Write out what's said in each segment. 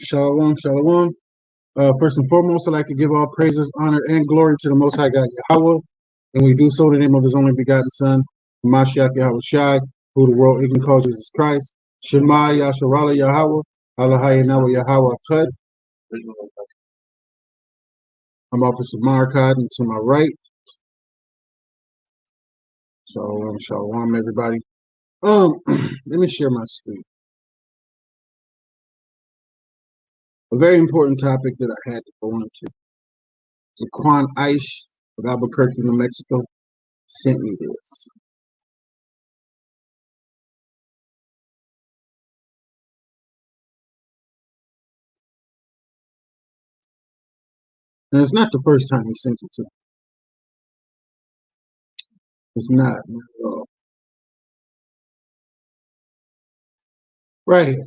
Shalom, shalom. First and foremost, I'd like to give all praises, honor, and glory to the Most High God Yahweh, and we do so in the name of His only begotten Son, Mashiach Yahweh Shai, who the world even calls Jesus Christ. Shema Yasharala Yahweh, Allahayanawa Yahweh Chad. I'm Officer Markad, and to my right. Shalom, everybody. Let me share my screen. A very important topic that I had to go into. Zaquan Aish of Albuquerque, New Mexico, sent me this. And it's not the first time he sent it to me. It's not at all. Right here.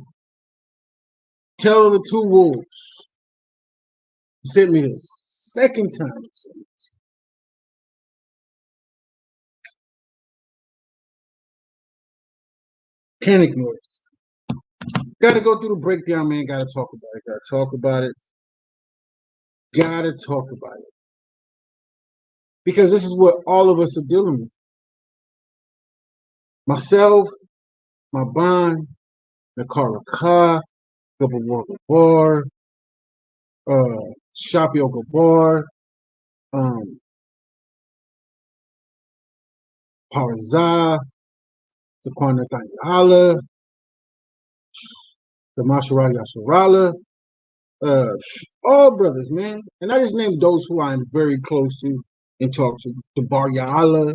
Tell the two wolves. He sent me this. Second time he sent me this. Can't ignore it. Gotta go through the breakdown, man. Gotta talk about it. Gotta talk about it. Gotta talk about it. Because this is what all of us are dealing with. Myself, my bond, Nakara Ka, Gabor Gabor, Shapio Gabor, Parazah, Zaquan Nathaniel, the Mashara Yasharala, all brothers, man. And I just named those who I'm very close to and talk to. The Bar Ya'ala.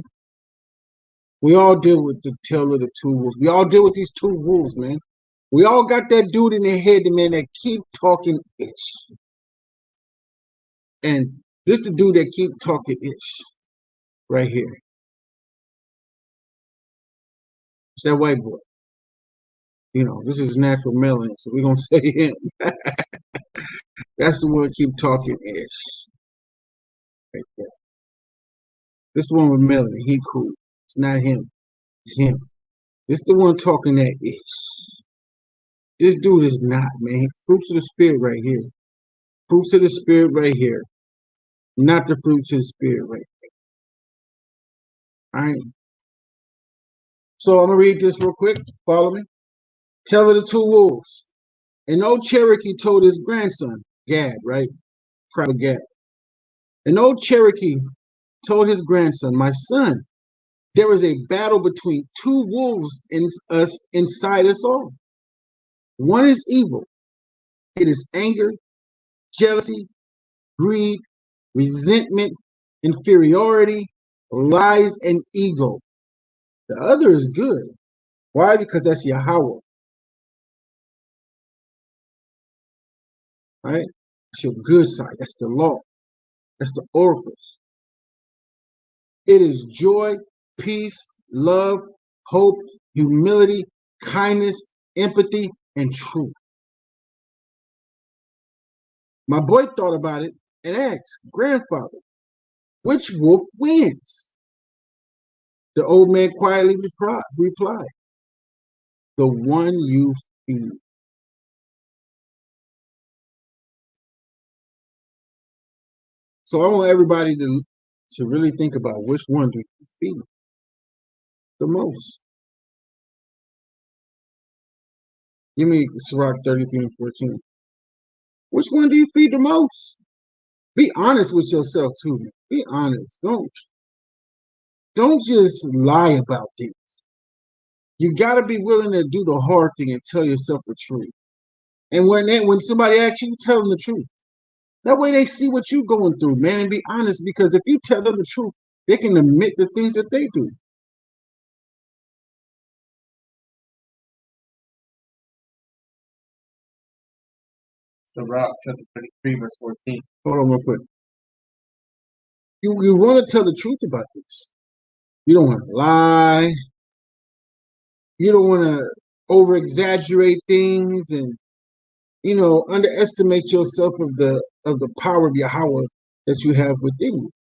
We all deal with the tale of the two wolves. We all deal with these two wolves, man. We all got that dude in their head, man, that keep talking ish. And this the dude that keep talking ish right here. It's that white boy. You know, this is natural melanin, so we're gonna say him. That's the one keep talking ish. Right there. This the one with melanin. He cool. It's not him. It's him. This the one talking that ish. This dude is not, man. Fruits of the spirit right here. Fruits of the spirit right here. Not the fruits of the spirit right here. All right. So I'm gonna read this real quick. Follow me. Tell of the two wolves. An old Cherokee told his grandson, Gad, right? Tribe of Gad. An old Cherokee told his grandson, my son, there is a battle between two wolves inside us all. One is evil. It is anger, jealousy, greed, resentment, inferiority, lies, and ego. The other is good. Why? Because that's Yahweh. Right? That's your good side. That's the law. That's the oracles. It is joy, peace, love, hope, humility, kindness, empathy, and truth. My boy thought about it and asked, grandfather, which wolf wins? The old man quietly replied, the one you feed. So I want everybody to really think about which one do you feed the most. Give me Sirach 33 and 14. Which one do you feed the most? Be honest with yourself too, man. Be honest. Don't just lie about things. You gotta be willing to do the hard thing and tell yourself the truth. And when somebody asks you, tell them the truth. That way they see what you're going through, man, and be honest. Because if you tell them the truth, they can admit the things that they do. Sirach chapter 33, verse 14. Hold on real quick. You want to tell the truth about this. You don't want to lie. You don't want to over exaggerate things and underestimate yourself of the power of Yahweh that you have within you.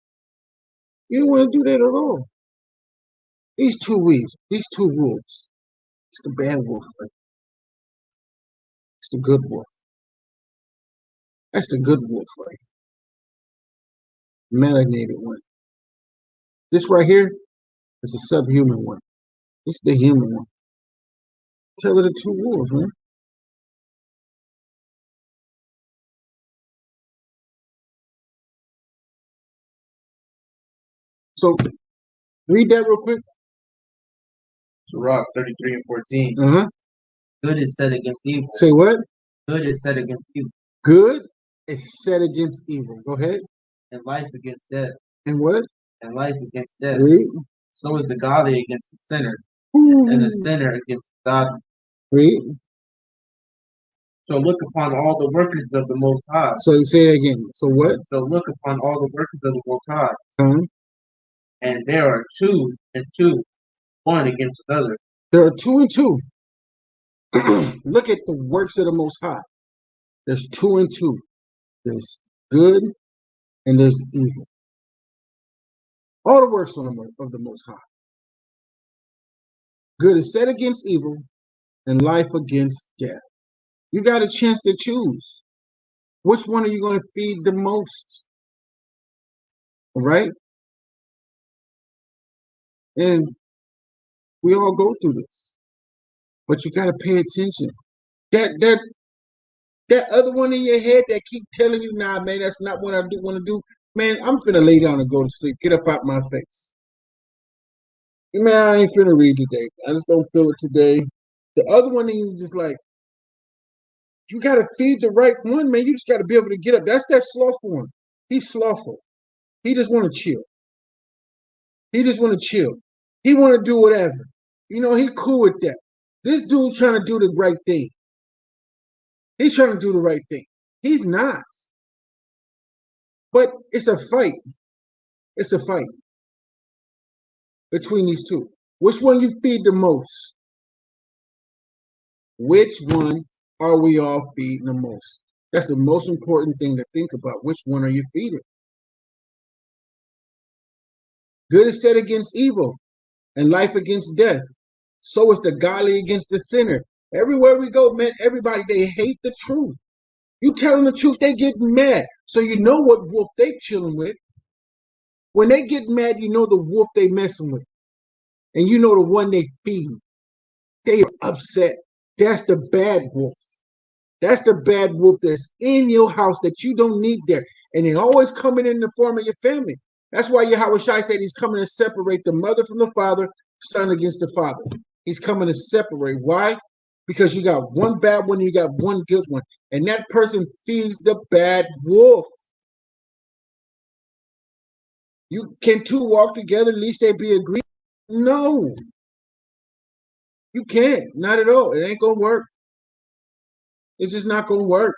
You don't want to do that at all. These two wolves. It's the bad wolf. Right? the good wolf. That's the good wolf, right? Melanated one. This right here is a subhuman one. This is the human one. Tell her the two wolves, man. So read that real quick. Sirach 33 and 14. Uh-huh. Good is set against evil. Say what? Good is set against evil. Good is set against evil. Go ahead. And life against death. And what? And life against death. Read. So is the godly against the sinner. And the sinner against the godly. Read. So look upon all the workers of the Most High. So you say it again. So what? So look upon all the workers of the Most High. Uh-huh. And there are two and two, one against another. There are two and two. Look at the works of the Most High. There's two and two. There's good and there's evil. All the works of the Most High. Good is set against evil and life against death. You got a chance to choose. Which one are you going to feed the most? All right? And we all go through this. But you got to pay attention. That other one in your head that keep telling you, nah, man, that's not what I do want to do. Man, I'm finna lay down and go to sleep. Get up out my face. Man, I ain't finna read today. I just don't feel it today. The other one in you just like, you got to feed the right one, man. You just got to be able to get up. That's that slothful one. He's slothful. He just want to chill. He just want to chill. He want to do whatever. You know, he cool with that. This dude's trying to do the right thing. He's trying to do the right thing. He's not. But it's a fight. It's a fight between these two. Which one you feed the most? Which one are we all feeding the most? That's the most important thing to think about. Which one are you feeding? Good is set against evil and life against death. So is the godly against the sinner. Everywhere we go, man, everybody, they hate the truth. You tell them the truth, they get mad. So you know what wolf they chilling with. When they get mad, you know the wolf they messing with. And you know the one they feed. They are upset. That's the bad wolf. That's the bad wolf that's in your house that you don't need there. And they always coming in the form of your family. That's why Yahweh Shai said he's coming to separate the mother from the father, son against the father. He's coming to separate. Why? Because you got one bad one, you got one good one. And that person feeds the bad wolf. You can two walk together, at least they be agreed. No. You can't. Not at all. It ain't gonna work. It's just not gonna work.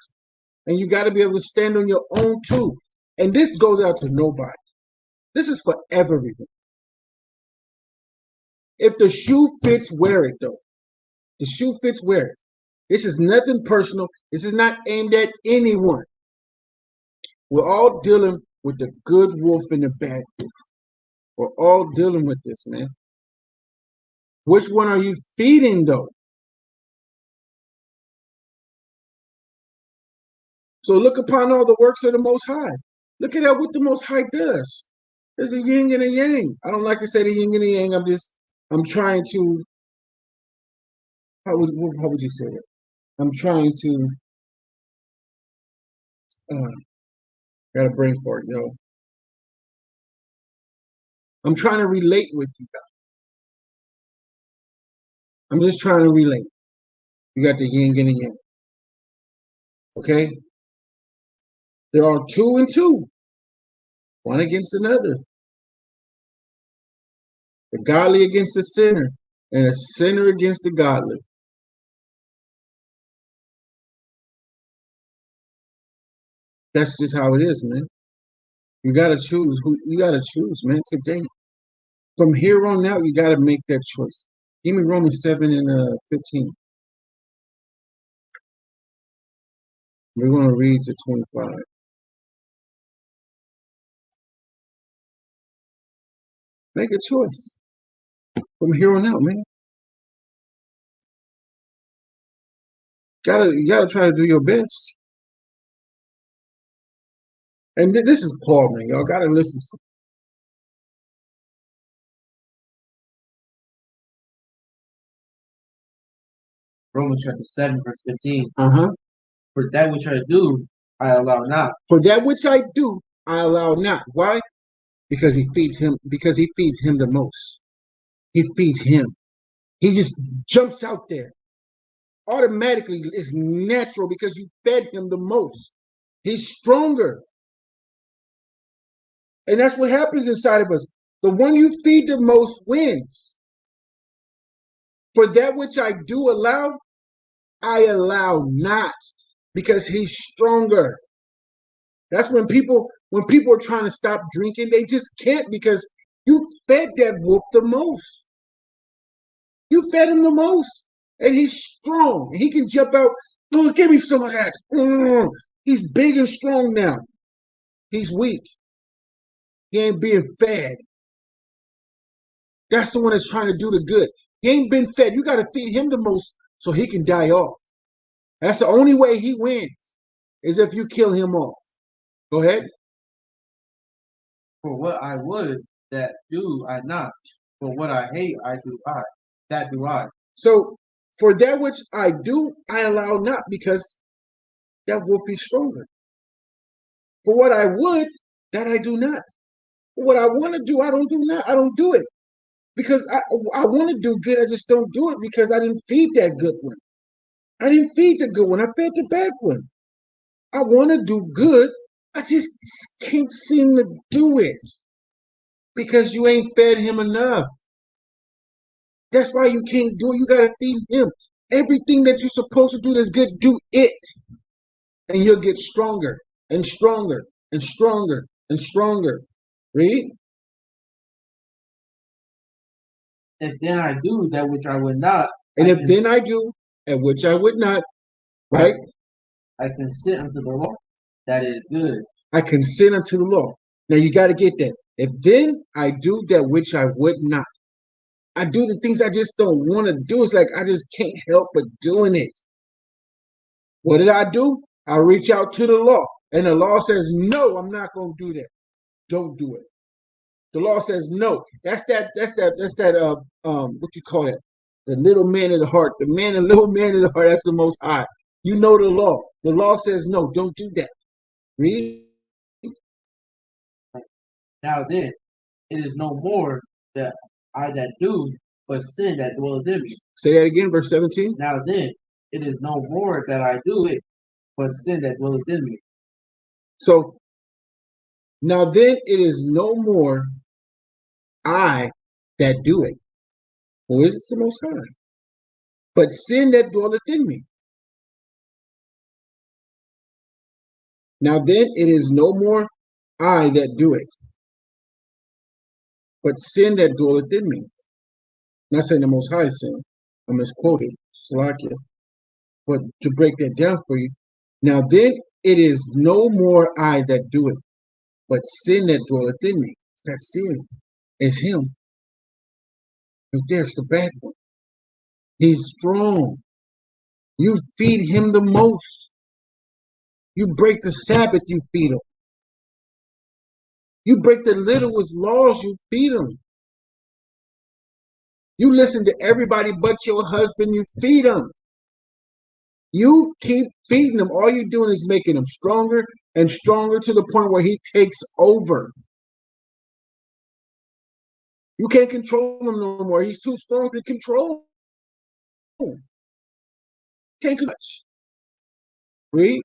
And you got to be able to stand on your own too. And this goes out to nobody. This is for everyone. If the shoe fits, wear it though. The shoe fits, wear it. This is nothing personal. This is not aimed at anyone. We're all dealing with the good wolf and the bad wolf. We're all dealing with this, man. Which one are you feeding though? So look upon all the works of the Most High. Look at what the Most High does. There's a yin and a yang. I don't like to say the yin and the yang. I'm trying to, how would you say it? I'm trying to, got a brain fart, yo. I'm trying to relate with you guys. I'm just trying to relate. You got the yin and the yang. Okay? There are two and two, one against another. The godly against the sinner, and a sinner against the godly. That's just how it is, man. You gotta choose who you gotta choose, man, today. From here on out, you gotta make that choice. Give me Romans 7 and 15. We're gonna read to 25. Make a choice. From here on out, man. You gotta try to do your best. And this is Paul, man. Y'all gotta listen to. Romans chapter 7, verse 15. Uh-huh. For that which I do, I allow not. For that which I do, I allow not. Why? Because he feeds him. Because he feeds him the most. He feeds him. He just jumps out there automatically. It's natural because you fed him the most. He's stronger, and that's what happens inside of us. The one you feed the most wins. For that which I do allow, I allow not, because he's stronger. That's when people are trying to stop drinking, they just can't because you fed that wolf the most. You fed him the most, and he's strong. He can jump out. Oh, give me some of that. He's big and strong now. He's weak. He ain't being fed. That's the one that's trying to do the good. He ain't been fed. You got to feed him the most so he can die off. That's the only way he wins, is if you kill him off. Go ahead. For what I would, that do I not. For what I hate, I do I. That do I. So for that which I do, I allow not, because that wolf is stronger. For what I would, that I do not. For what I want to do, I don't do not. I don't do it. Because I want to do good, I just don't do it because I didn't feed that good one. I didn't feed the good one. I fed the bad one. I want to do good. I just can't seem to do it because you ain't fed him enough. That's why you can't do it. You got to feed him. Everything that you're supposed to do that's good, do it. And you'll get stronger and stronger and stronger and stronger. Read. If then I do that which I would not. And if then I do, and which I would not, right? I consent unto the law that is good. I consent unto the law. Now you got to get that. If then I do that which I would not. I do the things I just don't want to do. It's like I just can't help but doing it. What did I do? I reach out to the law. And the law says, no, I'm not going to do that. Don't do it. The law says no. That's that what you call it? The little man of the heart. The little man of the heart, that's the most high. You know the law. The law says no, don't do that. Read. Now then, it is no more that I that do, but sin that dwelleth in me. Say that again, verse 17. Now then, it is no more that I do it, but sin that dwelleth in me. So now then, it is no more I that do it. Who is the Most High? But sin that dwelleth in me. Now then, it is no more I that do it, but sin that dwelleth in me. Not saying the Most High sin. I misquoted. Slakia. But to break that down for you, now then, it is no more I that do it, but sin that dwelleth in me. It's that sin. It's him. Right there's the bad one. He's strong. You feed him the most. You break the Sabbath, you feed him. You break the littlest laws, you feed him. You listen to everybody but your husband, you feed him. You keep feeding him. All you're doing is making him stronger and stronger to the point where he takes over. You can't control him no more. He's too strong to control. Can't touch. Read.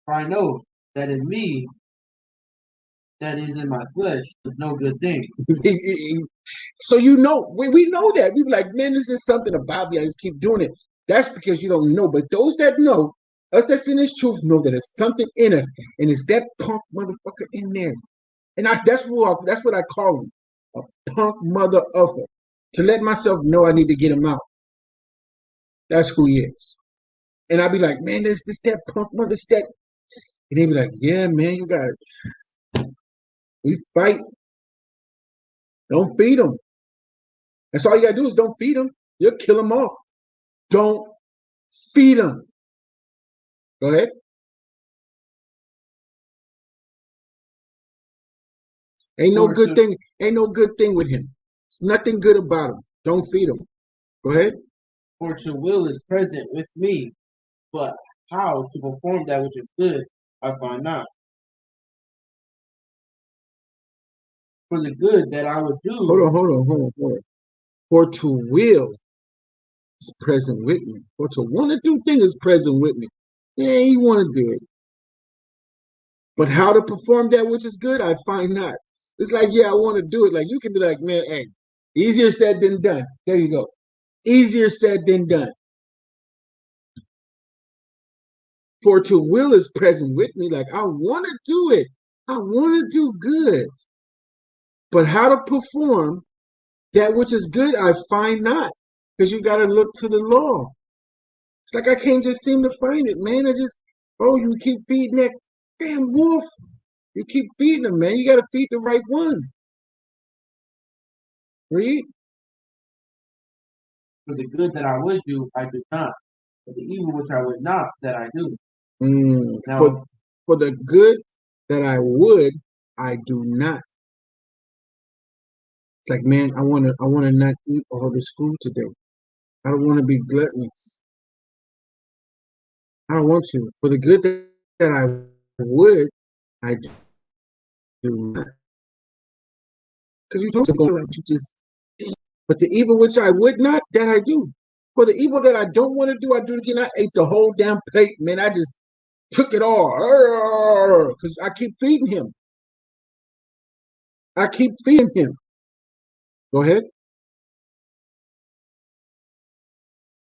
For I know that in me, that is in my flesh, is no good thing. So you know, we know that. We be like, man, this is something about me. I just keep doing it. That's because you don't know. But those that know, us that's in this truth, know that there's something in us, and it's that punk motherfucker in there. And that's what I call him, a punk mother uffer. To let myself know I need to get him out. That's who he is. And I be like, man, this that punk mother, this that. And they be like, yeah, man, you got it. We fight. Don't feed them. That's all you gotta do is don't feed them. You'll kill them all. Don't feed them. Go ahead. Ain't no For good to, thing. Ain't no good thing with him. It's nothing good about him. Don't feed him. Go ahead. for to will is present with me, but how to perform that which is good I find not. For the good that I would Hold do, on. Hold on. Hold on. Hold on. For to will is present with me. For to want to do things is present with me. Yeah, you want to do it. But how to perform that which is good, I find not. It's like, yeah, I want to do it. Like you can be like, man, hey, easier said than done. There you go. Easier said than done. For to will is present with me. Like I want to do it. I want to do good. But how to perform that which is good, I find not. Because you got to look to the law. It's like I can't just seem to find it, man. You keep feeding that damn wolf. You keep feeding him, man. You got to feed the right one. Read. for the good that I would do, I do not. For the evil which I would not, that I do. Now, For the good that I would, I do not. It's like, man, I wanna not eat all this food today. I don't want to be gluttonous. I don't want to. For the good that I would, I do not. Because you don't go like you just. But the evil which I would not, that I do. For the evil that I don't want to do, I do it again. I ate the whole damn plate, man. I just took it all because I keep feeding him. I keep feeding him. Go ahead.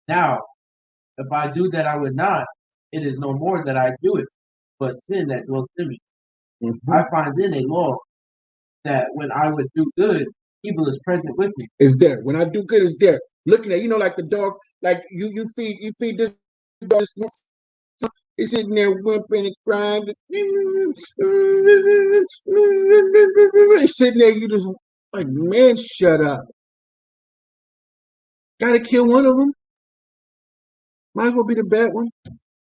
now, if I do that I would not, it is no more that I do it, but sin that dwells in me. Mm-hmm. I find then a law that when I would do good, evil is present with me. Is there. When I do good, it's there. Looking at, like the dog, like you feed this dog. He's sitting there whimpering and crying. He's sitting there, you just like, man, shut up. Gotta kill one of them. Might as well be the bad one.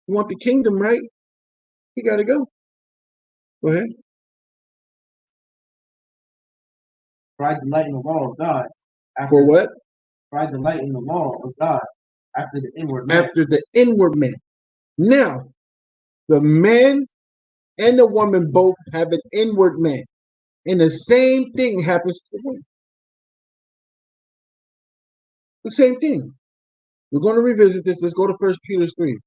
You want the kingdom, right? You gotta go. Go ahead. For I delight in the law of God. For After what? for I delight in the law of God after the inward man. After the inward man. Now, the man and the woman both have an inward man. And the same thing happens to the woman. The same thing. We're going to revisit this. Let's go to 1 Peter 3.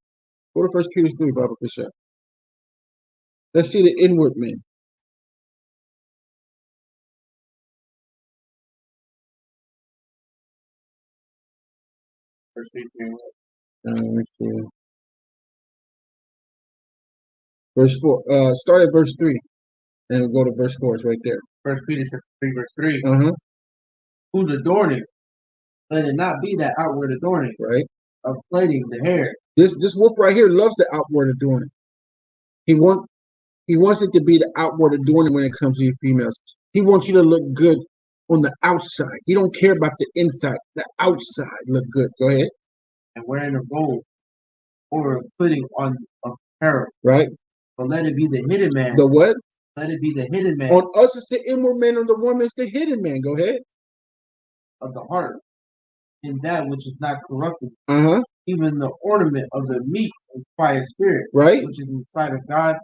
Go to 1 Peter 3, Bible for sure. Let's see the inward man. Verse 3. Verse 4. Start at verse 3 and we'll go to verse 4. It's right there. 1 Peter 3, verse 3. Uh-huh. Whose adorning, let it not be that outward adorning Right. of plaiting the hair. This wolf right here loves the outward adorning. He wants it to be the outward adorning when it comes to you females. He wants you to look good on the outside. He don't care about the inside. The outside look good. Go ahead. And wearing of gold, or putting on apparel. Right. But let it be the hidden man. The what? Let it be the hidden man. On us it's the inward man, on the woman it's the hidden man. Go ahead. Of the heart, in that which is not corrupted. Uh-huh. Even the ornament of the meek and quiet spirit. Right. Which is in the sight of God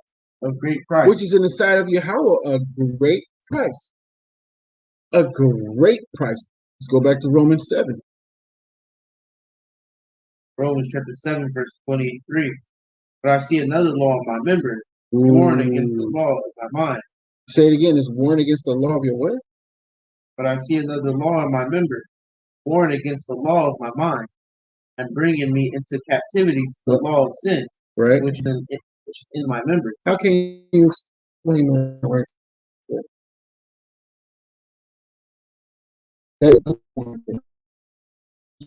of great price. Which is in the sight of Yahweh a great price. A great price. Let's go back to Romans 7. Romans chapter 7, verse 23. But I see another law in my members, warring against the law of my mind. Say it again. It's warring against the law of your what? But I see another law in my members, warring against the law of my mind, and bringing me into captivity to the law of sin, right? Which is in my members. How can you explain that right? That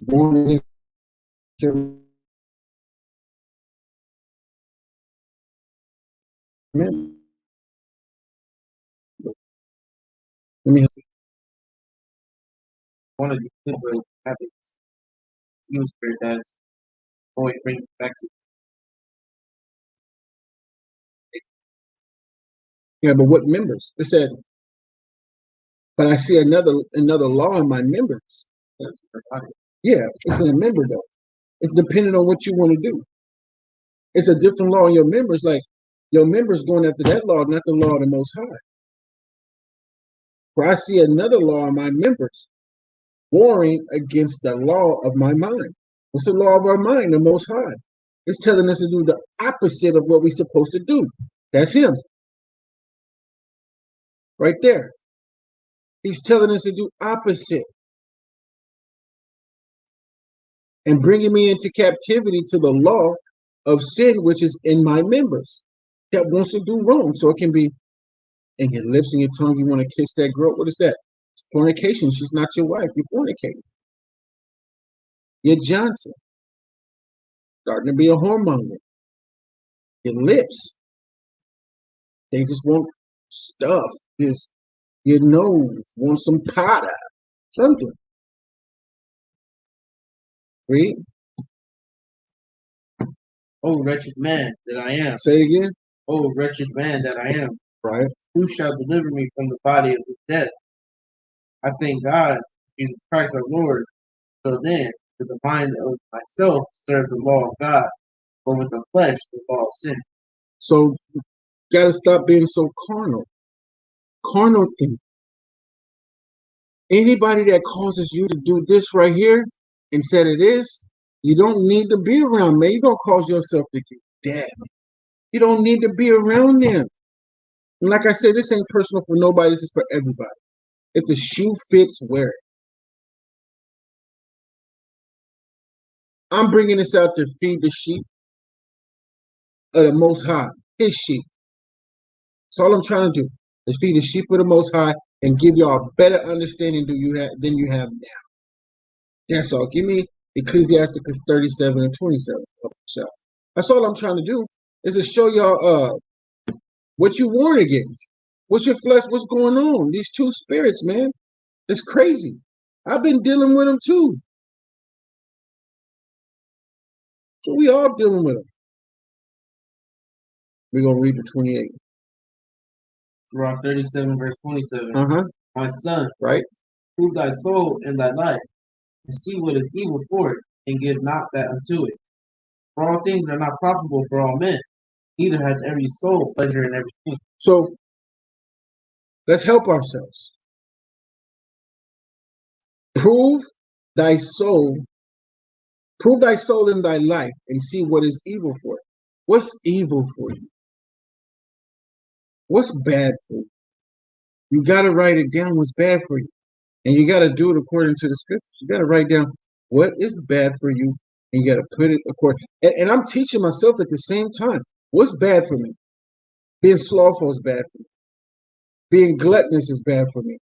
warring against your members. Let me one of these people having evil spirit that's always brings back to Yeah, but what members? It said, but I see another law in my members. the body. Yeah, it's in a member though. It's dependent on what you want to do. It's a different law in your members. Like your members going after that law, not the law of the Most High. For I see another law in my members, warring against the law of my mind. What's the law of our mind? The Most High. It's telling us to do the opposite of what we're supposed to do. That's Him, right there. He's telling us to do opposite and bringing me into captivity to the law of sin, which is in my members, that wants to do wrong. So it can be in your lips and your tongue. You want to kiss that girl. What is that? It's fornication. She's not your wife. You're fornicating. You're Johnson. Starting to be a hormone. Your lips. They just want stuff. Just your nose. Want some powder. Something. Read. Oh, wretched man that I am. Say it again. Oh, wretched man that I am. Right. Who shall deliver me from the body of this death? I thank God, Jesus Christ our Lord. So then, with the mind of myself, serve the law of God, but with the flesh, the law of sin. So gotta stop being so carnal. Carnal thing. Anybody that causes you to do this right here and said it is, you don't need to be around, man. You don't cause yourself to get death. You don't need to be around them. And like I said, this ain't personal for nobody. This is for everybody. If the shoe fits, wear it. I'm bringing this out to feed the sheep of the Most High, His sheep. That's all I'm trying to do is feed the sheep of the Most High and give y'all a better understanding than you have now. That's all. Give me Ecclesiasticus 37 and 27. That's all I'm trying to do is to show y'all what you warn against. What's your flesh? What's going on? These two spirits, man. It's crazy. I've been dealing with them too. So we all dealing with them. We're gonna read the 28. Rock 37, verse 27. Uh-huh. My son, Right? prove thy soul in thy life, and see what is evil for it, and give not that unto it. For all things are not profitable for all men, neither hath every soul pleasure in everything. So let's help ourselves. Prove thy soul in thy life and see what is evil for it. What's evil for you? What's bad for you? You got to write it down what's bad for you. And you got to do it according to the scriptures. You got to write down what is bad for you, and you got to put it according. And I'm teaching myself at the same time. What's bad for me? Being slothful is bad for me. Being gluttonous is bad for me.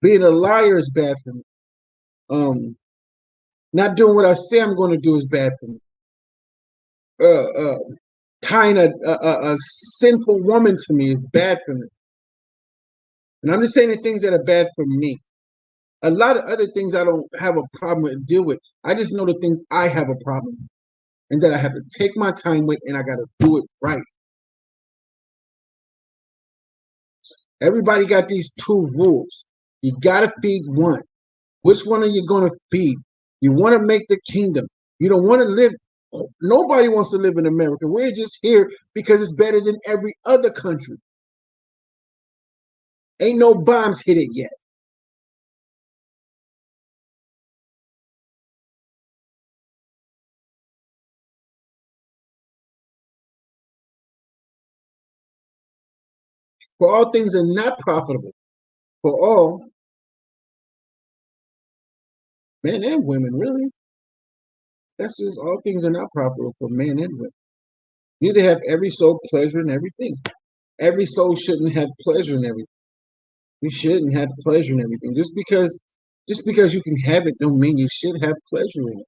Being a liar is bad for me. Not doing what I say I'm going to do is bad for me. Tying a sinful woman to me is bad for me. And I'm just saying the things that are bad for me. A lot of other things I don't have a problem with and deal with. I just know the things I have a problem with, and that I have to take my time with, and I got to do it right. Everybody got these two rules. You got to feed one. Which one are you going to feed? You want to make the kingdom. You don't want to live. Nobody wants to live in America. We're just here because it's better than every other country. Ain't no bombs hit it yet. For all things are not profitable. For all men and women, really. That's just all things are not profitable for men and women. You need to have every soul pleasure in everything. Every soul shouldn't have pleasure in everything. You shouldn't have pleasure in everything. Just because you can have it don't mean you should have pleasure in it.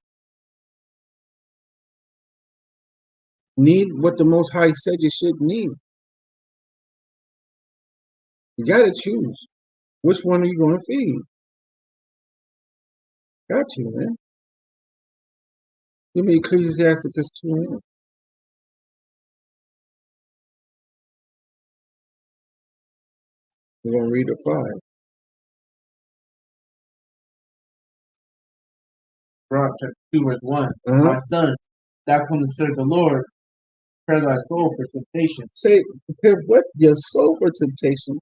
Need what the Most High said you should need. You got to choose. Which one are you going to feed? Got you, man. Give me Ecclesiasticus 2. We're gonna read the 5. Proverbs chapter 2, verse 1. Uh-huh. My son, thou come to serve the Lord, prepare thy soul for temptation. Say, prepare what? Your soul for temptation.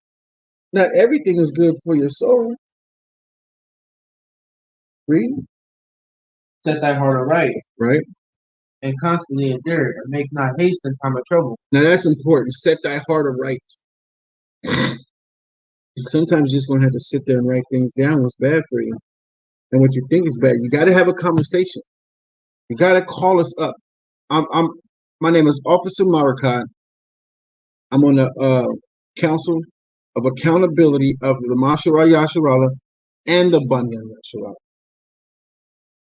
Not everything is good for your soul. Read. Set thy heart aright, Right. and constantly endure, and make not haste in time of trouble. Now that's important. Set thy heart aright. Sometimes you're just gonna have to sit there and write things down what's bad for you. And what you think is bad. You gotta have a conversation. You gotta call us up. My name is Officer Marakat. I'm on the Council of Accountability of the Mashara Yasharala and the Bunyan Yasharala.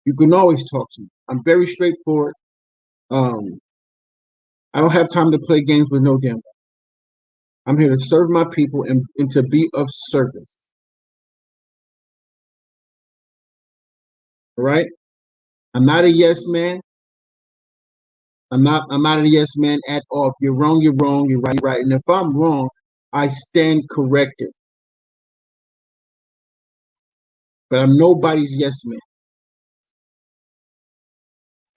You can always talk to me. I'm very straightforward. I don't have time to play games with no damn body. I'm here to serve my people and to be of service. All right? I'm not a yes man. I'm not a yes man at all. If you're wrong, you're wrong. You're right, you're right. And if I'm wrong, I stand corrected. But I'm nobody's yes man.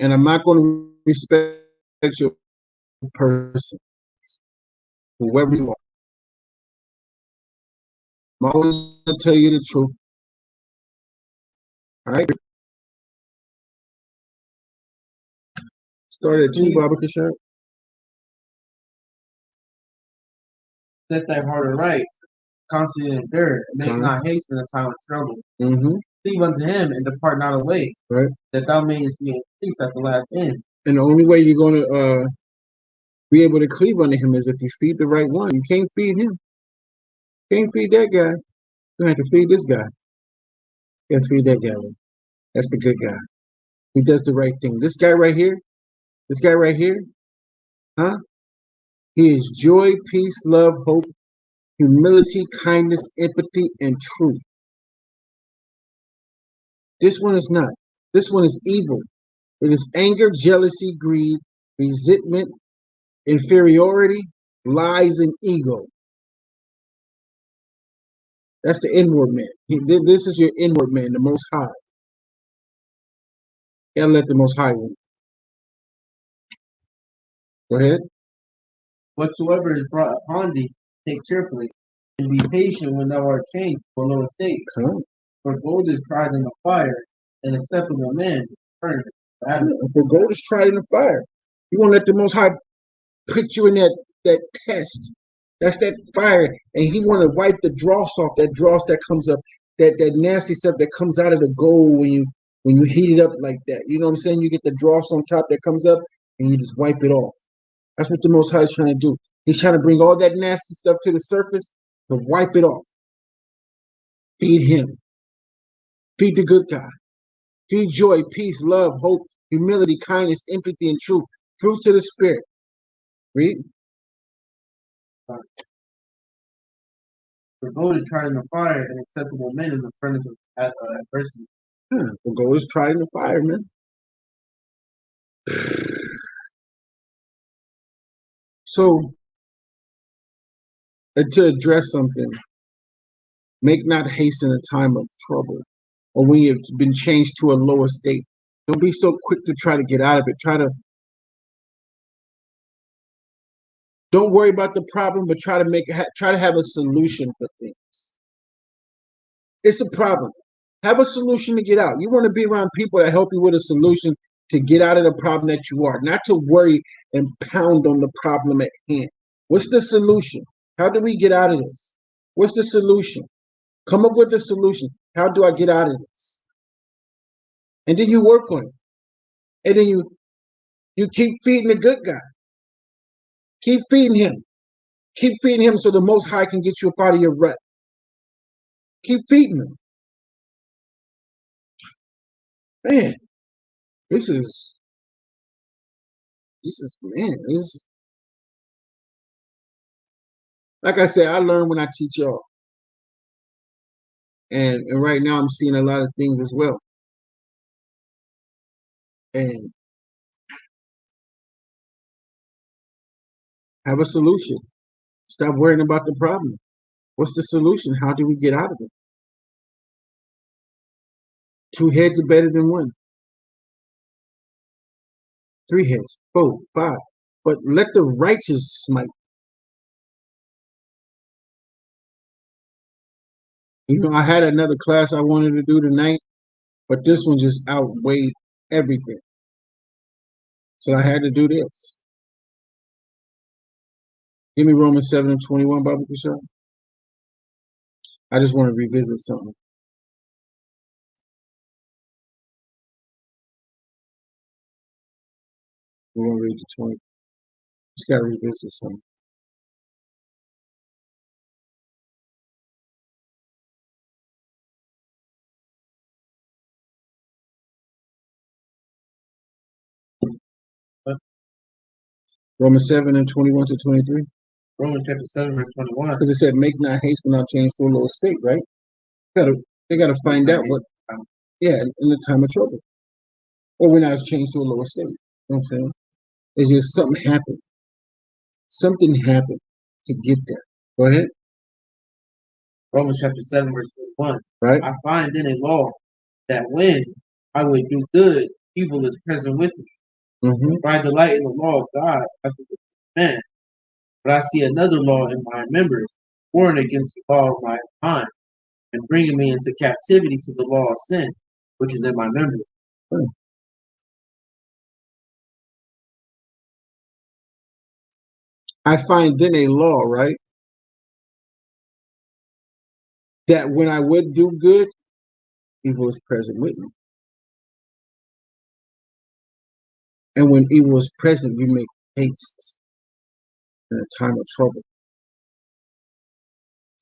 And I'm not going to respect your person, whoever you are. I'm always going to tell you the truth. All right? Start at 2, Baba Kashar. Set thy heart aright, constantly endure, and make not haste in the time of trouble. Mm-hmm. Cleave unto him and depart not away, Right. that thou mayest be in peace at the last end. And the only way you're going to be able to cleave unto him is if you feed the right one. You can't feed him. You can't feed that guy. You have to feed this guy. You have to feed that guy. That's the good guy. He does the right thing. This guy right here, huh? He is joy, peace, love, hope, humility, kindness, empathy, and truth. This one is not. This one is evil. It is anger, jealousy, greed, resentment, inferiority, lies, and ego. That's the inward man. This is your inward man, the Most High. You gotta let the Most High win. Go ahead. Whatsoever is brought upon thee, take cheerfully, and be patient when thou art changed for low estate. Come. For gold is tried in the fire, an acceptable man furnished. For gold is tried in the fire. You want to let the Most High put you in that test. That's that fire, and He want to wipe the dross off. That dross that comes up, that nasty stuff that comes out of the gold when you heat it up like that. You know what I'm saying? You get the dross on top that comes up, and you just wipe it off. That's what the Most High is trying to do. He's trying to bring all that nasty stuff to the surface to wipe it off. Feed Him. Feed the good guy. Feed joy, peace, love, hope, humility, kindness, empathy, and truth. Fruits of the Spirit. Read. For gold is tried in the fire, and acceptable men in the furnace of adversity. For gold is tried in the fire, man. So, to address something, make not haste in a time of trouble, or when you've been changed to a lower state. Don't be so quick to try to get out of it. Don't worry about the problem, but try to have a solution for things. It's a problem. Have a solution to get out. You want to be around people that help you with a solution to get out of the problem that you are, not to worry and pound on the problem at hand. What's the solution? How do we get out of this? What's the solution? Come up with a solution. How do I get out of this? And then you work on it. And then you keep feeding the good guy. Keep feeding him. Keep feeding him so the Most High can get you up out of your rut. Keep feeding him. Man, this is like I said, I learn when I teach y'all. And right now I'm seeing a lot of things as well. and have a solution. Stop worrying about the problem. What's the solution? How do we get out of it? Two heads are better than one. Three heads, 4, 5. But let the righteous smite. You know, I had another class I wanted to do tonight, but this one just outweighed everything. So I had to do this. Give me Romans 7 and 21, Baba Kishore. I just want to revisit something. We're going to read the 20. Just got to revisit something. Romans 7 and 21 to 23. Romans chapter 7, verse 21. Because it said, make not haste when I change to a lower state, right? They got to find out what, in the time of trouble. Or when I was changed to a lower state. You know what I'm saying? It's just something happened. Something happened to get there. Go ahead. Romans chapter 7, verse 21. Right? I find in a law that when I would do good, evil is present with me. For I delight in the law of God after the man. But I see another law in my members, warring against the law of my mind, and bringing me into captivity to the law of sin, which is in my members. I find then a law, right? That when I would do good, evil is present with me. And when evil is present, you make haste in a time of trouble.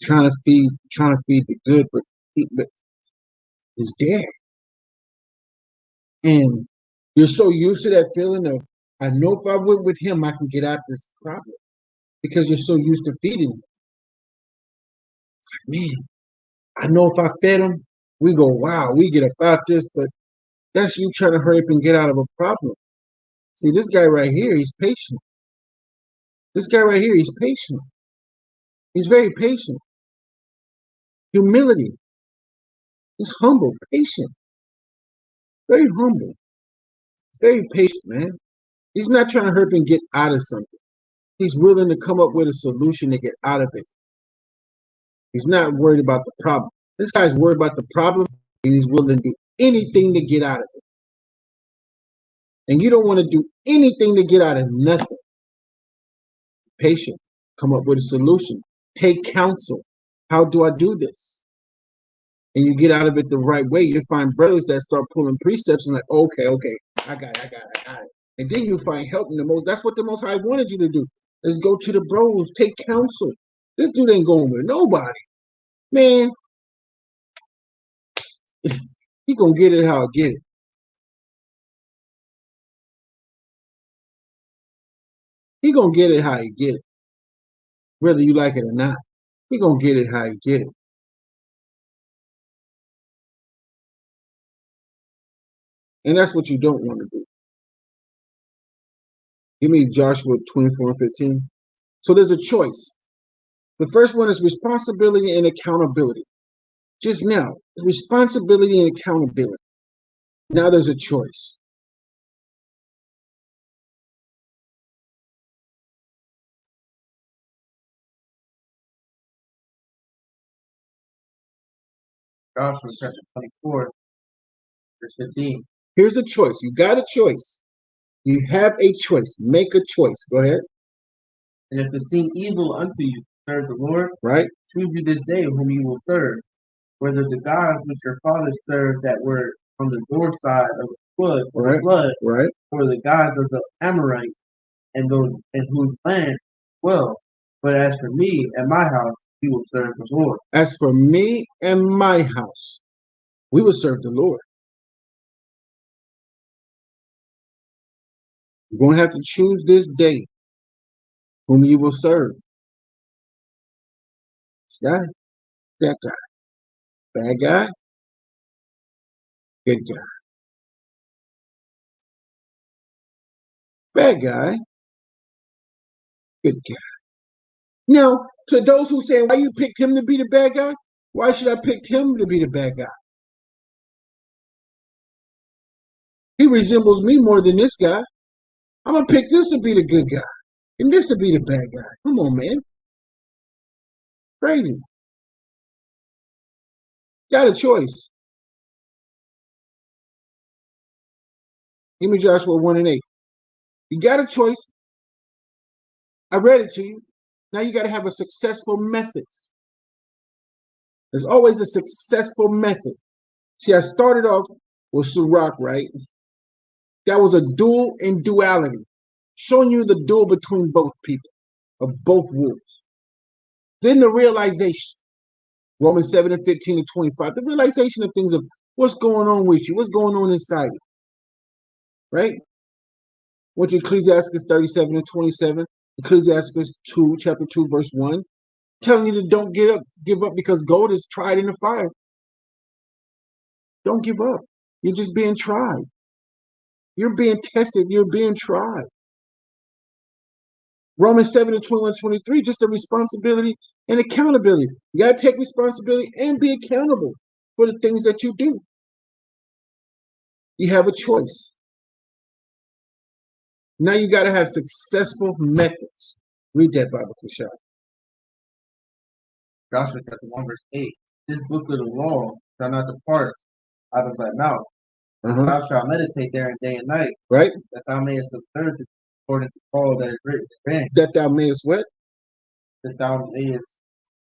Trying to feed the good, but it's there. And you're so used to that feeling of, I know if I went with him, I can get out this problem. Because you're so used to feeding him. It's like, man, I know if I fed him, we go, wow, we get about this, but that's you trying to hurry up and get out of a problem. See, this guy right here, he's patient. This guy right here, he's patient. He's very patient. Humility. He's humble, patient. Very humble. Very patient, man. He's not trying to hurry up and get out of something. He's willing to come up with a solution to get out of it. He's not worried about the problem. This guy's worried about the problem, and he's willing to do anything to get out of it. And you don't want to do anything to get out of nothing. Patient. Come up with a solution. Take counsel. How do I do this? And you get out of it the right way. You find brothers that start pulling precepts and like, okay, I got it. And then you find help in the most. That's what the Most High wanted you to do. Is go to the bros, take counsel. This dude ain't going with nobody. Man, he gonna get it how I get it. He gonna get it how he get it. Whether you like it or not. He gonna get it how he get it. And that's what you don't want to do. Give me Joshua 24 and 15. So there's a choice. The first one is responsibility and accountability. Just now, responsibility and accountability. Now there's a choice. Joshua chapter 24, verse 15. Here's a choice. You got a choice. You have a choice. Make a choice. Go ahead. And if it seem evil unto you to serve the Lord, right? Choose you this day whom you will serve, whether the gods which your fathers served that were on the door side of the flood, right, or the gods of the Amorites, and those in whose land dwell. But as for me and my house, we will serve the Lord. As for me and my house, we will serve the Lord. You're going to have to choose this day whom you will serve. This guy, that guy, bad guy, good guy. Bad guy. Good guy. Now, to those who say, why you picked him to be the bad guy? Why should I pick him to be the bad guy? He resembles me more than this guy. I'm going to pick this to be the good guy. And this to be the bad guy. Come on, man. Crazy. Got a choice. Give me Joshua 1 and 8. You got a choice. I read it to you. Now you got to have a successful method. There's always a successful method. See, I started off with Sirach, right? That was a duel in duality, showing you the duel between both people, of both wolves. Then the realization, Romans 7 and 15 and 25, the realization of things of what's going on with you, what's going on inside you, right? Went to Ecclesiastes 37 and 27, Ecclesiastes 2, chapter 2, verse 1, telling you to don't give up because gold is tried in the fire. Don't give up. You're just being tried. You're being tested. You're being tried. Romans 7 and 21 and 23, just the responsibility and accountability. You got to take responsibility and be accountable for the things that you do. You have a choice. Now you got to have successful methods. Read that, Bible Kushai. Joshua chapter 1, verse 8. This book of the law shall not depart out of thy mouth. Thou shalt meditate therein day and night. Right? That thou mayest observe it according to all that is written therein. That thou mayest what? That thou mayest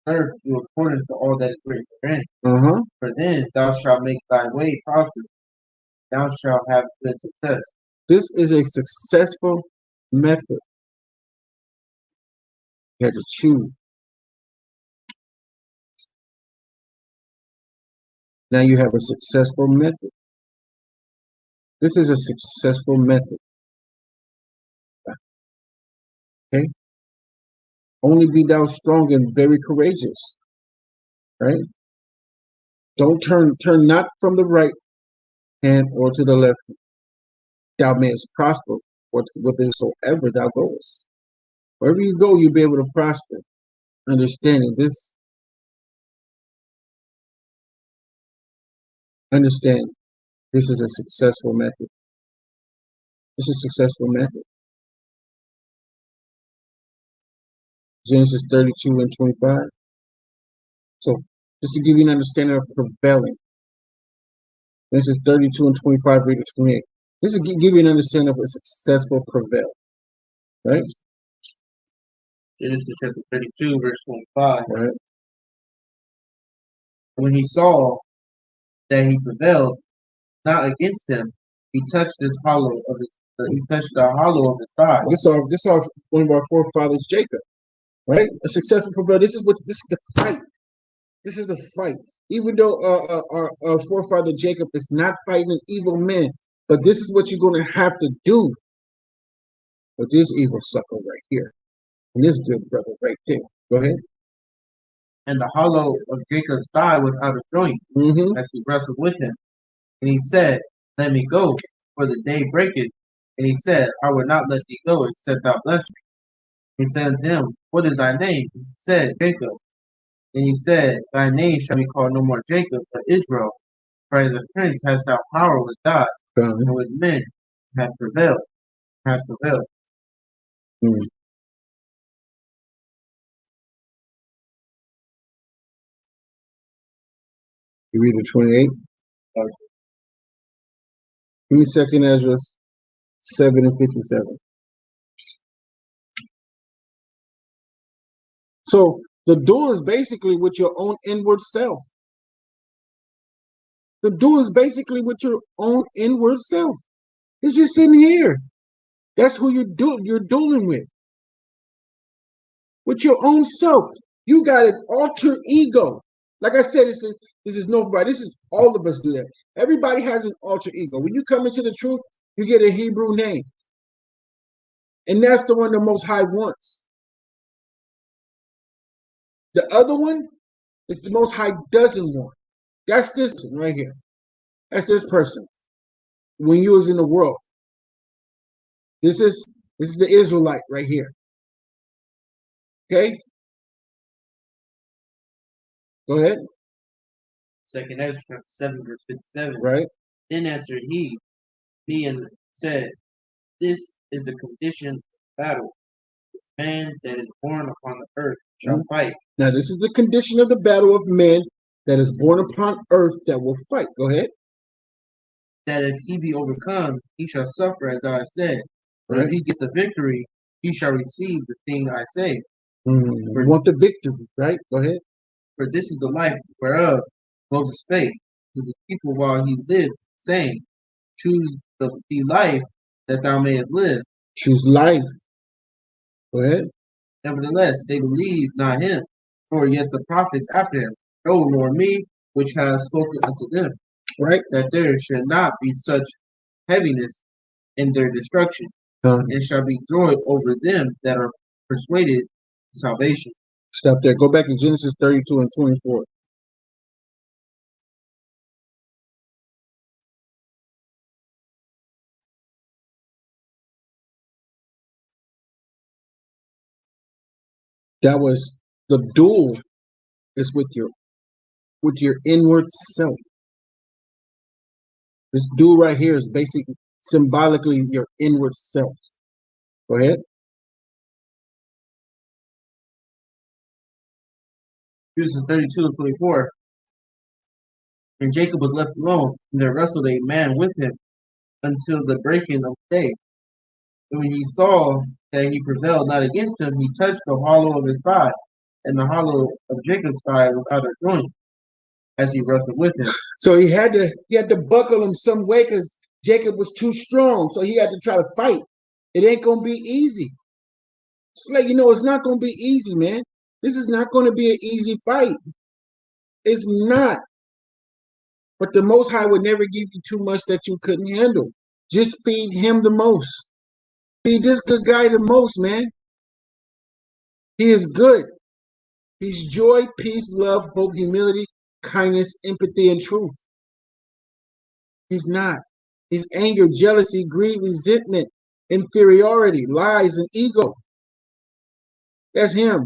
observe to do according to all that is written therein. For then thou shalt make thy way prosperous. Thou shalt have good success. This is a successful method. You had to choose. Now you have a successful method. This is a successful method. Okay? Only be thou strong and very courageous. Right? Don't turn not from the right hand or to the left. Thou mayest prosper whithersoever thou goest. Wherever you go, you'll be able to prosper. Understanding this. Understand this is a successful method. This is a successful method. Genesis 32 and 25. So, just to give you an understanding of prevailing. Genesis 32 and 25, read to 28. This is give you an understanding of a successful prevail. Right? Genesis chapter 32, verse 25. Right. When he saw that he prevailed not against him, he touched the hollow of his thigh. This is one of our forefathers, Jacob. Right? A successful prevail. This is the fight. This is the fight. Even though our forefather Jacob is not fighting an evil man, but this is what you're going to have to do with this evil sucker right here. And this good brother right there. Go ahead. And the hollow of Jacob's thigh was out of joint as he wrestled with him. And he said, Let me go, for the day breaketh. And he said, I will not let thee go, except thou bless me. He said unto him, What is thy name? He said, Jacob. And he said, Thy name shall be called no more Jacob, but Israel. For as a prince hast thou power with God, and with men hast prevailed. You read the 28? Give me 2nd Ezra 7 and 57. So the duel is basically with your own inward self. The duel is basically with your own inward self. It's just in here. That's who you're dueling with. With your own self. You got an alter ego. Like I said, this is nobody. This is all of us do that. Everybody has an alter ego. When you come into the truth, you get a Hebrew name. And that's the one the Most High wants. The other one is the Most High doesn't want. That's this one right here. That's this person. When you was in the world. This is the Israelite right here. Okay, go ahead. Second Ezra chapter 7, verse 57. Right. Then answered he me and said, this is the condition of battle. This man that is born upon the earth shall fight, Now, this is the condition of the battle of men that is born upon earth that will fight. Go ahead. that if he be overcome, he shall suffer as I said. But if Right. he get the victory, he shall receive the thing I say. We want the victory, right? Go ahead. For this is the life whereof Moses spake to the people while he lived, saying, choose the life that thou mayest live. Choose life. Go ahead. Nevertheless, they believed not him, for yet the prophets after him, no, nor me, which have spoken unto them, Right. that there should not be such heaviness in their destruction, and shall be joy over them that are persuaded to salvation. Stop there. Go back to Genesis 32 and 24. That was the duel is with your inward self. This duel right here is basically symbolically your inward self. Go ahead. Genesis 32 and 24. And Jacob was left alone, and there wrestled a man with him until the breaking of day. And when he saw that he prevailed not against him, he touched the hollow of his thigh, and the hollow of Jacob's thigh was out of joint, as he wrestled with him. So he had to buckle him some way because Jacob was too strong. So he had to try to fight. It ain't gonna be easy. Just like it's not gonna be easy, man. This is not gonna be an easy fight. It's not. But the Most High would never give you too much that you couldn't handle. Just feed him the most. Feed this good guy the most, man. He is good. He's joy, peace, love, hope, humility, kindness, empathy, and truth. He's not. He's anger, jealousy, greed, resentment, inferiority, lies, and ego. That's him.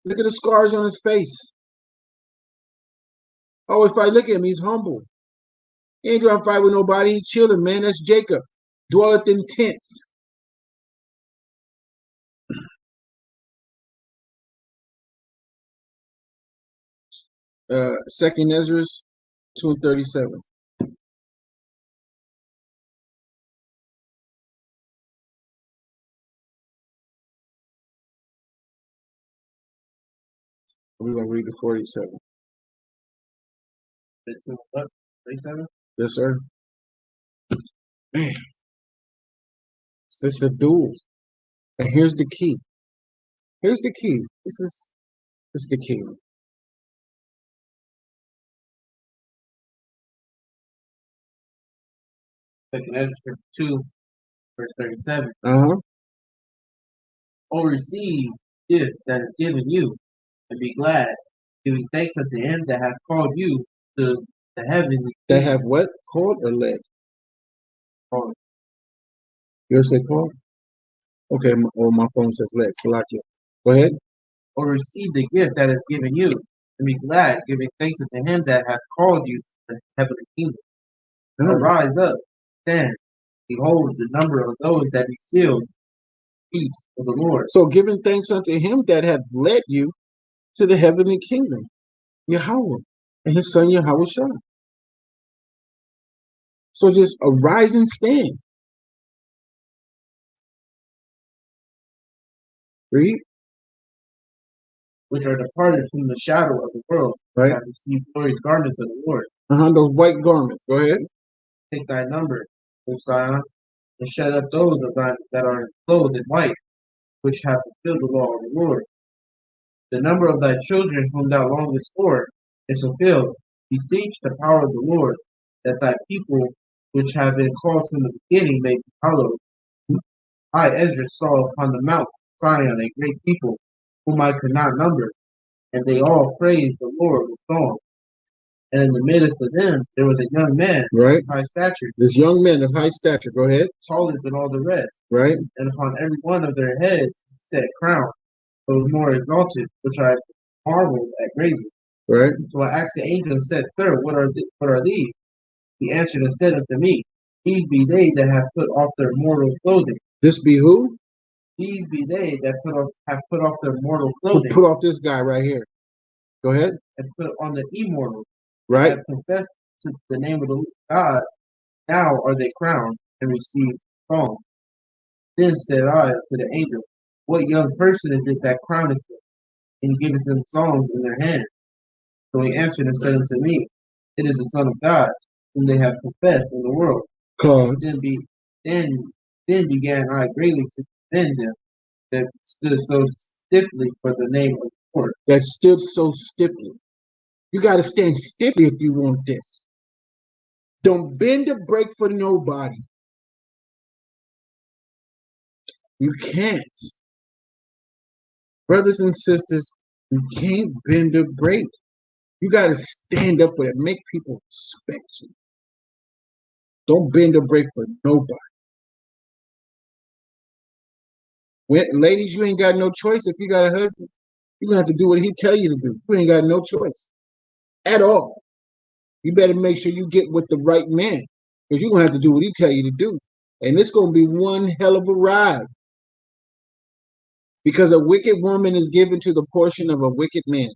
Look at the scars on his face. Oh, if I look at him, he's humble. He ain't trying to fight with nobody. He's chilling, man. That's Jacob. Dwelleth in tents. Second Ezra 2:37. We're gonna read the 47. 37? Yes, sir. Man, it's a duel. And here's the key. Here's the key. This is the key. Second Ezra chapter 2, verse 37. Uh-huh. O receive gift that is given you, and be glad, giving thanks unto him that hath called you to the heavenly That kingdom. have what? Called or led? Called. Yours say called? Okay, my phone says led. Salakia. Go ahead. Or receive the gift that is given you, and be glad, giving thanks unto him that hath called you to the heavenly kingdom. Arise up, stand, behold the number of those that be sealed, peace of the Lord. So giving thanks unto him that hath led you to the heavenly kingdom, Yahweh, and his son Yahweh Shah. So just arise and stand. Read. Which are departed from the shadow of the world, Right. have received glorious garments of the Lord. Those white garments. Go ahead. Take thy number, O Zion, and shut up those of thine that are clothed in white, which have fulfilled the law of the Lord. The number of thy children whom thou longest for is fulfilled. Beseech the power of the Lord, that thy people which have been called from the beginning may be hallowed. I, Ezra, saw upon the mount Zion a great people, whom I could not number, and they all praised the Lord with song, And in the midst of them there was a young man right? of high stature, This young man of high stature. Go ahead. taller than all the rest, Right, and upon every one of their heads set crown, but was more exalted, which I marveled at greatly. right. So I asked the angel and said, Sir, what are these? He answered and said unto me, These be they that have put off their mortal clothing. This be who? These be they that have put off their mortal Put, clothing put off this guy right here. Go ahead. and put on the immortal, Right. have confessed to the name of the God. Now are they crowned and receive song. Then said I to the angel, What young person is it that crowneth them, and giveth them songs in their hand? So he answered and said unto me, It is the Son of God, whom they have confessed in the world. Cause Then then began I greatly to defend them that stood so stiffly for the name of the Lord. that stood so stiffly. You got to stand stiffly if you want this. Don't bend or break for nobody. You can't. Brothers and sisters, you can't bend or break. You got to stand up for that. Make people respect you. Don't bend or break for nobody. Ladies, you ain't got no choice. If you got a husband, you're going to have to do what he tell you to do. You ain't got no choice at all. You better make sure you get with the right man, because you're going to have to do what he tell you to do. And it's going to be one hell of a ride, because a wicked woman is given to the portion of a wicked man.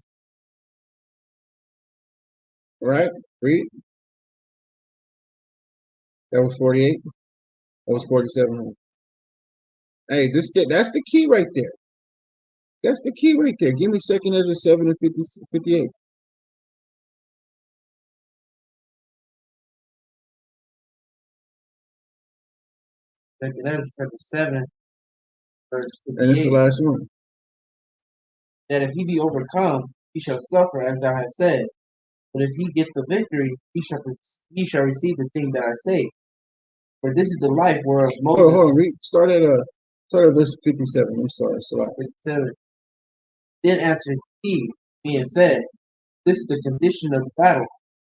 All right? Read. That was 48. That was 47. Hey, that's the key right there. That's the key right there. Give me 2nd Ezra 7 and 58. Second Ezra chapter 7, verse And it's the 58. last one. That if he be overcome, he shall suffer as thou hast said. But if he get the victory, he shall receive the thing that I say. For this is the life whereof Moses. Hold on. Read. Start at verse 57. I'm sorry. So 57. Then answered he, and said, This is the condition of the battle.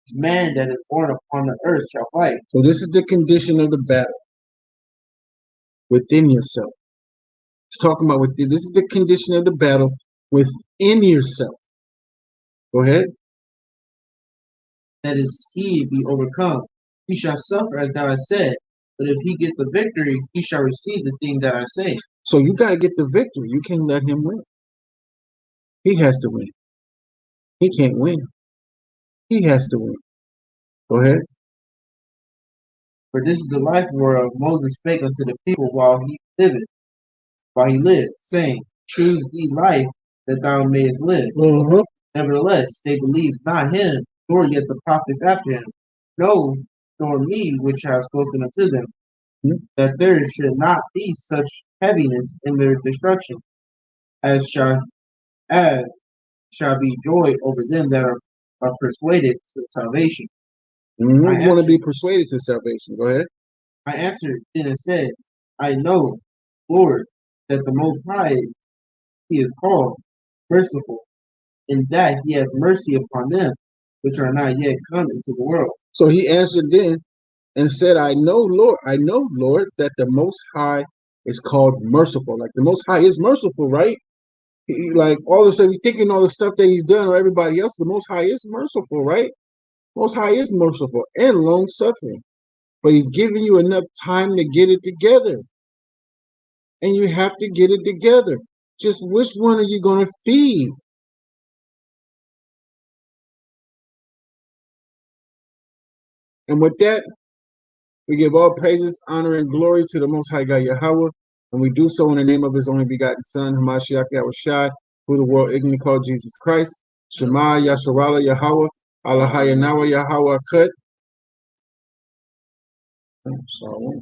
Each man that is born upon the earth shall fight. So this is the condition of the battle within yourself. It's talking about within. This is the condition of the battle within yourself. Go ahead. That is, he be overcome, he shall suffer as thou hast said. But if he get the victory, he shall receive the thing that I say. So you got to get the victory. You can't let him win. He has to win. He can't win. He has to win. Go ahead. For this is the life whereof Moses spake unto the people while he lived, saying, Choose thee life that thou mayest live. Nevertheless, they believed not him, nor yet the prophets after him. No, nor me, which have spoken unto them, that there should not be such heaviness in their destruction, as shall be joy over them that are persuaded to salvation. You want to be persuaded to salvation. Go ahead. I answered then and said, I know, Lord, that the Most High, he is called merciful, in that he has mercy upon them which are not yet come into the world. So he answered then and said, I know, Lord, that the Most High is called merciful. Like the Most High is merciful, right? Like all of a sudden, thinking all the stuff that he's done or everybody else, the Most High is merciful, right? Most High is merciful and long suffering, but he's giving you enough time to get it together. And you have to get it together. Just which one are you going to feed? And with that, we give all praises, honor, and glory to the Most High God Yahweh, and we do so in the name of his only begotten Son, Hamashiach Yahushai, who the world ignorantly called Jesus Christ. Shema Yasharala Yahweh, Allahayanawa Yahweh Akut. Shalom.